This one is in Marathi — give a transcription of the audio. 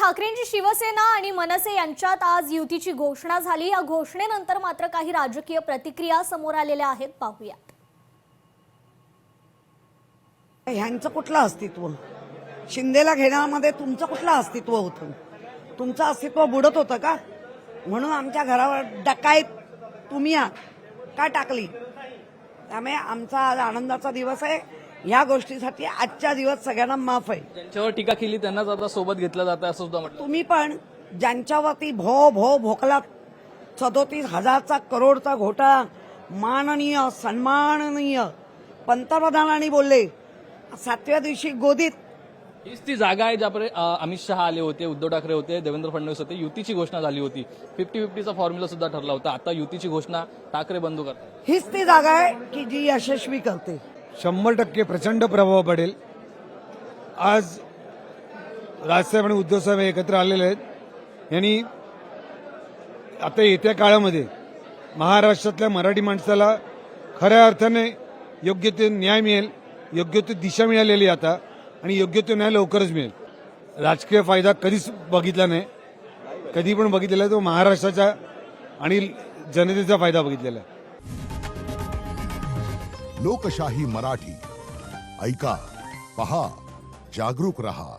ठाकरेंची शिवसेना आणि मनसे यांच्यात आज युतीची घोषणा झाली। या घोषणेनंतर मात्र काही राजकीय प्रतिक्रिया समोर आलेल्या आहेत, पाहूयात। ह्यांचं कुठलं अस्तित्व, शिंदेला घेण्यामध्ये तुमचं कुठलं अस्तित्व होतं? तुमचं अस्तित्व बुडत होतं का? म्हणून आमच्या घरावर डकाईत तुम्ही का टाकली? त्यामुळे आमचा आज आनंदाचा दिवस आहे। या गोष्टीसाठी आजचा दिवस सगळ्यांना माफ आहे। ज्यांच्यावर टीका केली त्यांनाच आता सोबत घेतलं जातं असं सुद्धा म्हटलं। तुम्ही पण ज्यांच्यावरती भो भो भोकला 37,000 करोडचा घोटाळा, माननीय सन्माननीय पंतप्रधानांनी बोलले 7व्या दिवशी गोदीत, हीच ती जागा आहे ज्याकडे अमित शहा आले होते, उद्धव ठाकरे होते, देवेंद्र फडणवीस होते, युतीची घोषणा झाली होती, 50-50चा फॉर्म्युला सुद्धा ठरला होता। आता युतीची घोषणा ठाकरे बंधू करतात। हीच ती जागा आहे की जी यशस्वी करते। 100% प्रचंड प्रभाव पडेल। आज राजसाहेब आणि उद्धवसाहेब एकत्र आलेले आहेत। यांनी आता येत्या काळामध्ये महाराष्ट्रातल्या मराठी माणसाला खऱ्या अर्थाने योग्य ते न्याय मिळेल, योग्य ते दिशा मिळालेली आता, आणि योग्य तो न्याय लवकरच मिळेल। राजकीय फायदा कधीच बघितला नाही, कधी पण बघितलेला आहे तो महाराष्ट्राचा आणि जनतेचा फायदा बघितलेला आहे। लोकशाही मराठी ऐका, पहा, जागरूक रहा।